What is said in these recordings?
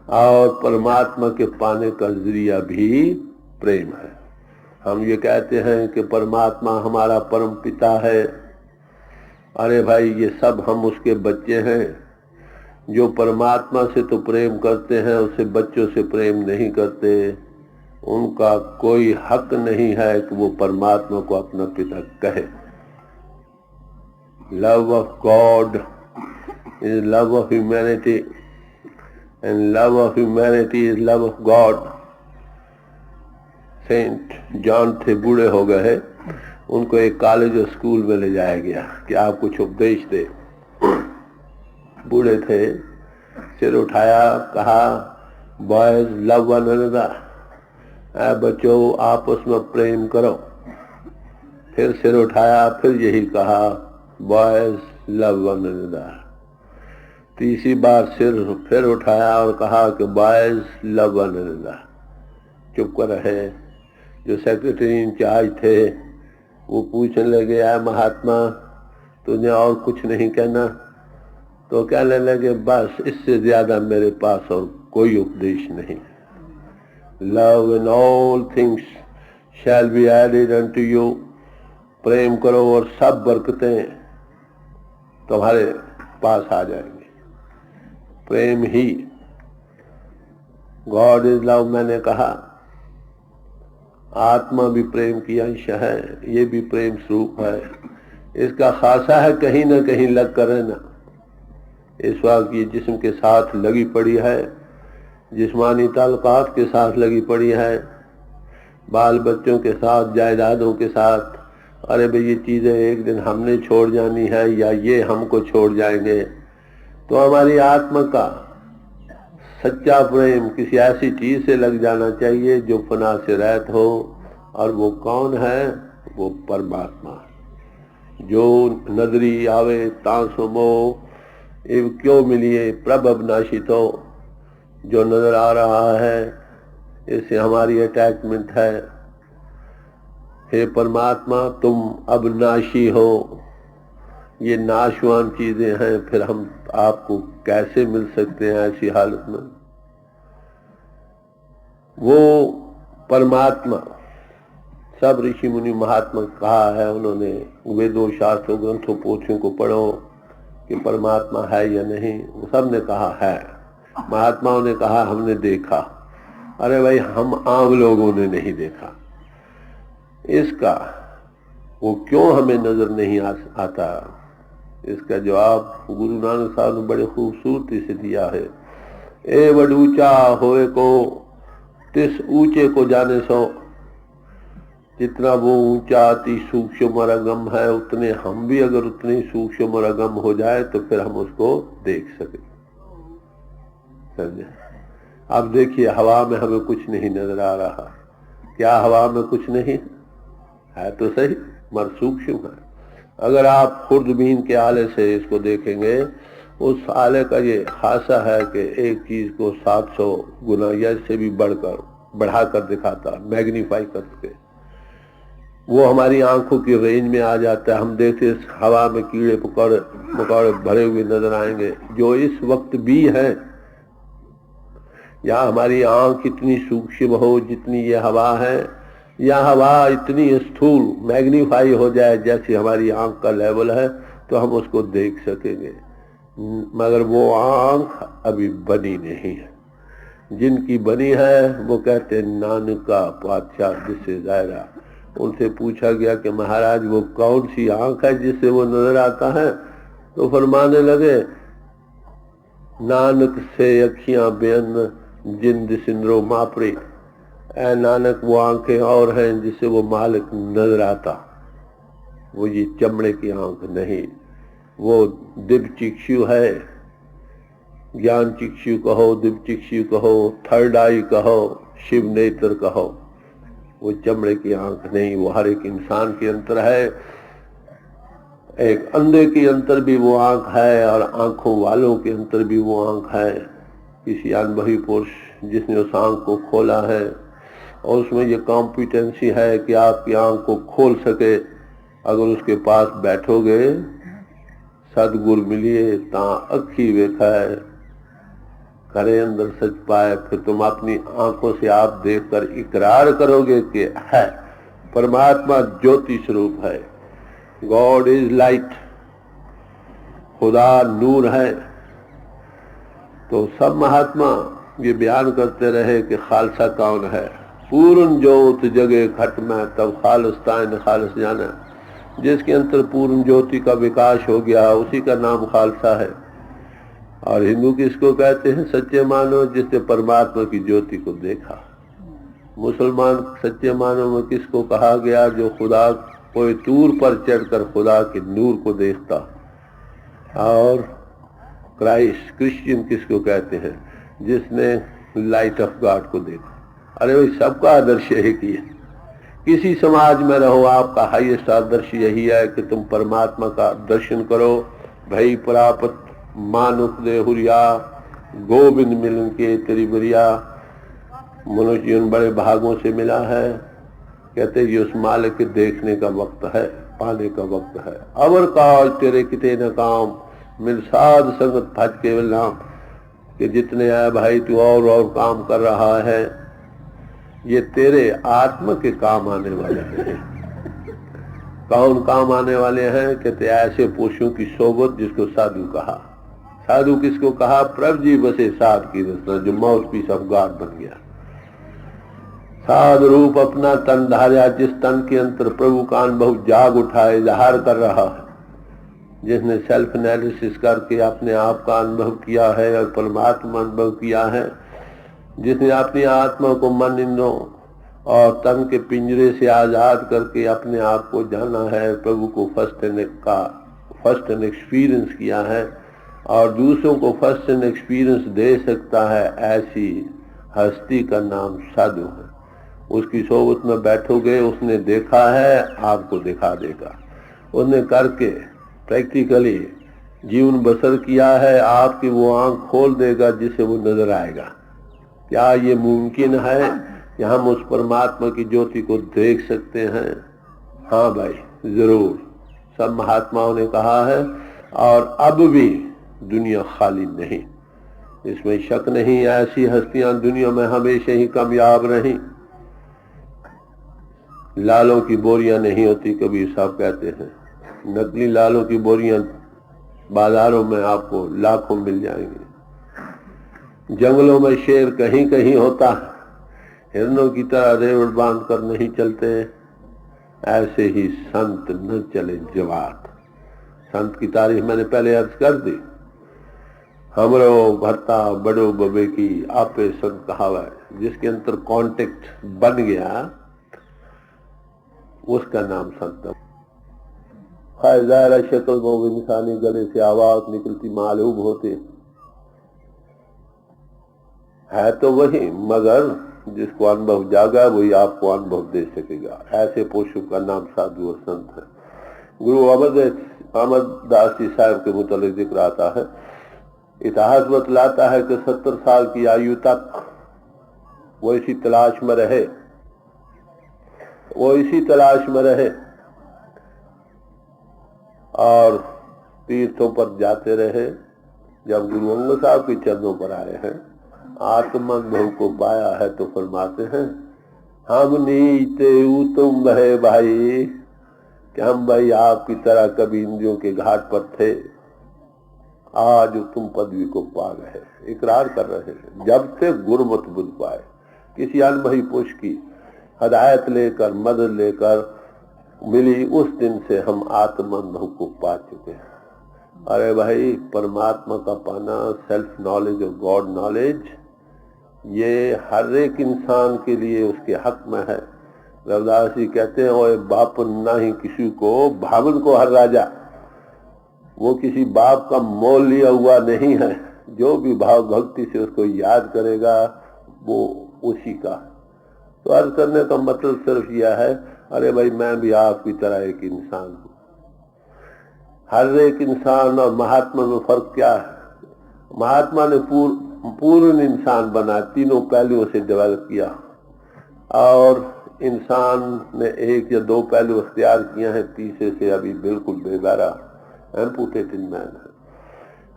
और परमात्मा के पाने का जरिया भी प्रेम है। हम ये कहते हैं कि परमात्मा हमारा परम पिता है। अरे भाई, ये सब हम उसके बच्चे हैं। जो परमात्मा से तो प्रेम करते हैं, उससे बच्चों से प्रेम नहीं करते। उनका कोई हक नहीं है कि वो परमात्मा को अपना पिता कहे। Love of God is love of humanity and love of humanity is love of God. Saint John थे, बूढ़े हो गए, उनको एक कॉलेज और स्कूल में ले जाया गया कि आप कुछ उपदेश दे। बूढ़े थे, सिर उठाया, कहा बॉयज लव वन अनदर, बच्चों आपस में प्रेम करो। फिर सिर उठाया, फिर यही कहा बॉयज लव वन अनदर। तीसरी बार सिर फिर उठाया और कहा कि बॉयज लव वन अनदर। चुप कर रहे। जो सेक्रेटरी इंचार्ज थे वो पूछने लगे, आए महात्मा तुझे और कुछ नहीं कहना? तो कहने लगे, बस इससे ज्यादा मेरे पास और कोई उपदेश नहीं। Love in all things shall be added unto you. प्रेम करो और सब बरकतें तुम्हारे पास आ जाएंगी। प्रेम ही, गॉड इज लव। मैंने कहा आत्मा भी प्रेम की अंश है, ये भी प्रेम स्वरूप है। इसका खासा है कहीं ना कहीं लग कर रहना। इस वक्त ये जिस्म के साथ लगी पड़ी है, जिस्मानी ताल्लुकात के साथ लगी पड़ी है, बाल बच्चों के साथ, जायदादों के साथ। अरे भाई, ये चीज़ें एक दिन हमने छोड़ जानी है या ये हमको छोड़ जाएंगे। तो हमारी आत्मा का सच्चा प्रेम किसी ऐसी चीज से लग जाना चाहिए जो फना से रहित हो। और वो कौन है? वो परमात्मा। जो नजरी आवे तांसो मोह इव क्यों मिलिए प्रभ अविनाशी। तो जो नजर आ रहा है इससे हमारी अटैचमेंट है। हे परमात्मा, तुम अविनाशी हो, ये नाशवान चीजें हैं, फिर हम आपको कैसे मिल सकते हैं ऐसी हालत में? वो परमात्मा, सब ऋषि मुनि महात्मा कहा है उन्होंने, वेदों शास्त्रों ग्रंथों पोथियों को पढ़ो कि परमात्मा है या नहीं। वो सब ने कहा है। महात्माओं ने कहा हमने देखा। अरे भाई, हम आम लोगों ने नहीं देखा। इसका वो क्यों हमें नजर नहीं आता? इसका जवाब गुरु नानक साहब ने बड़े खूबसूरती से दिया है। ए वड ऊंचा होए को तिस ऊंचे को जाने सो। जितना वो ऊंचा अति सूक्ष्म और अगम है, उतने हम भी अगर उतने सूक्ष्म और अगम हो जाए तो फिर हम उसको देख सके। समझे? अब देखिए, हवा में हमें कुछ नहीं नजर आ रहा। क्या हवा में कुछ नहीं है? तो सही, मगर सूक्ष्म है। अगर आप खुर्दबीन के आले से इसको देखेंगे, उस आले का ये खासा है कि एक चीज को 700 गुना या से भी बढ़ाकर दिखाता, मैग्नीफाई करके वो हमारी आंखों की रेंज में आ जाता है। हम देखते इस हवा में कीड़े मकोड़े भरे हुए नजर आएंगे जो इस वक्त भी है। या हमारी आंख इतनी सूक्ष्म हो जितनी ये हवा है, या हवा इतनी स्थूल मैग्नीफाई हो जाए जैसी हमारी आंख का लेवल है, तो हम उसको देख सकेंगे। मगर वो आंख अभी बनी नहीं है। जिनकी बनी है वो कहते हैं नानक का पातशाह जिससे जायरा। उनसे पूछा गया कि महाराज वो कौन सी आंख है जिससे वो नजर आता है? तो फरमाने लगे, नानक से अखियां बेअन जिंद सिंदरो मापरे। ऐ नानक, वो आंखें और हैं जिससे वो मालिक नजर आता। वो ये चमड़े की आंख नहीं, वो दिव्य चिक्षु है। ज्ञान चिक्षु कहो, दिव्य चिक्षु कहो, थर्ड आई कहो, शिव नेत्र कहो। वो चमड़े की आंख नहीं, वो हर एक इंसान के अंतर है। एक अंधे के अंतर भी वो आंख है और आंखों वालों के अंतर भी वो आंख है। किसी अनुभवी पुरुष जिसने उस आंख को खोला है और उसमें ये कॉम्पिटेंसी है कि आपकी आंख को खोल सके, अगर उसके पास बैठोगे, सदगुरु मिलिए ता अखी वेखा है, करे अंदर सच पाए, फिर तुम अपनी आंखों से आप देखकर इकरार करोगे कि है परमात्मा ज्योति स्वरूप है। गॉड इज लाइट, खुदा नूर है। तो सब महात्मा ये बयान करते रहे कि खालसा कौन है। पूर्ण ज्योत जगे खट में तब खालस्तान खालस जाना। जिसके अंतर पूर्ण ज्योति का विकास हो गया उसी का नाम खालसा है। और हिंदू किसको कहते हैं? सच्चे मानव, जिसने परमात्मा की ज्योति को देखा। मुसलमान सच्चे मानव में किसको कहा गया? जो खुदा कोई तूर पर चढ़कर खुदा के नूर को देखता। और क्राइस्ट क्रिश्चियन किसको कहते हैं? जिसने लाइट ऑफ गॉड को देखा। अरे भाई, सबका आदर्श एक ही है। किसी समाज में रहो, आपका हाईएस्ट आदर्श यही है कि तुम परमात्मा का दर्शन करो। भई प्राप्त मानुष दे हुरिया, गोविंद मिलन के तेरी बरिया। मनुष्य जीवन बड़े भागों से मिला है। कहते ये उस मालिक के देखने का वक्त है, पाने का वक्त है। अवर काल तेरे किते न काम, मिल साध संगत भज केवल नाम। कि जितने आए भाई तू और काम कर रहा है, ये तेरे आत्मा के काम आने वाले हैं। कौन काम आने वाले हैं? कहते ऐसे पुरुषों की सोबत जिसको साधु कहा। साधु किसको कहा? प्रभु जी बसे साध की रचना, जो माउथ पीस ऑफ गॉड बन गया। साध रूप अपना तन धार्या, जिस तन के अंतर प्रभु का अनुभव जाग उठाए इजहार कर रहा है। जिसने सेल्फ एनालिसिस करके अपने आप का अनुभव किया है और परमात्मा अनुभव किया है। जिसने अपनी आत्मा को मन इंद्रियों और तन के पिंजरे से आजाद करके अपने आप को जाना है, प्रभु को फर्स्ट एंड एक्सपीरियंस किया है और दूसरों को फर्स्ट एंड एक्सपीरियंस दे सकता है, ऐसी हस्ती का नाम साधु है। उसकी सोबत में बैठोगे, उसने देखा है, आपको दिखा देगा। उसने करके प्रैक्टिकली जीवन बसर किया है, आपकी वो आंख खोल देगा जिससे वो नजर आएगा। क्या ये मुमकिन है कि हम उस परमात्मा की ज्योति को देख सकते हैं? हाँ भाई, जरूर। सब महात्माओं ने कहा है और अब भी दुनिया खाली नहीं, इसमें शक नहीं। ऐसी हस्तियां दुनिया में हमेशा ही कामयाब रही। लालों की बोरियां नहीं होती, कबीर साहब कहते हैं। नकली लालों की बोरियां बाजारों में आपको लाखों मिल जाएंगी। जंगलों में शेर कहीं कहीं होता है, हिरणों की तरह रेवड़ बांध कर नहीं चलते। ऐसे ही संत न चले जवात। संत की तारीफ मैंने पहले अर्ज कर दी। हमरो भरता बड़ो बबे की आपे संत कहावा। जिसके अंतर कांटेक्ट बन गया उसका नाम संत। शक्ल वो इंसानी गले से आवाज निकलती मालूम होते है तो वही, मगर जिसको अनुभव जागा वही आपको अनुभव दे सकेगा। ऐसे पुरुषों का नाम साधु और संत है। गुरु अमरदास जी साहब के मुतालिक जिक्र आता है, इतिहास बतलाता है कि 70 साल की आयु तक वो इसी तलाश में रहे, और तीर्थों पर जाते रहे। जब गुरु अंगद साहब के चरणों पर आए हैं, आत्मानुभव को पाया है, तो फरमाते हैं हम नीचे तुम बहे भाई, कि हम भाई आपकी तरह कभी इंद्रियों के घाट पर थे, आज तुम पदवी को पा गए। इकरार कर रहे हैं जब से गुरमत बुझ पाए। किसी अनुभवी पुरुष की हदायत लेकर, मदद लेकर मिली, उस दिन से हम आत्मानुभव को पा चुके हैं। अरे भाई, परमात्मा का पाना, सेल्फ नॉलेज और गॉड नॉलेज, ये हर एक इंसान के लिए उसके हक में है। रविदास जी कहते हैं, ओए बाप ना ही किसी को भावन को हर राजा। वो किसी बाप का मोल लिया हुआ नहीं है। जो भी भाव भक्ति से उसको याद करेगा वो उसी का। तो अर्ज करने का मतलब सिर्फ यह है, अरे भाई मैं भी आपकी तरह एक इंसान हूँ। हर एक इंसान और महात्मा में फर्क क्या है? महात्मा ने पूर्ण इंसान बना, तीनों पहलुओं से डेवलप किया, और इंसान ने एक या दो पहलू अख्तियार किए हैं, तीसरे से अभी बिल्कुल बेगारा एम्पुटेटेड मैन है।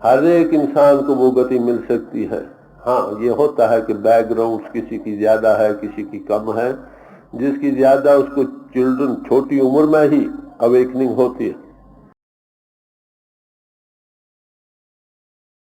हर एक इंसान को वो गति मिल सकती है, हाँ, ये होता है कि बैकग्राउंड किसी की ज्यादा है, किसी की कम है। जिसकी ज्यादा उसको चिल्ड्रन छोटी उम्र में ही अवेकनिंग होती है,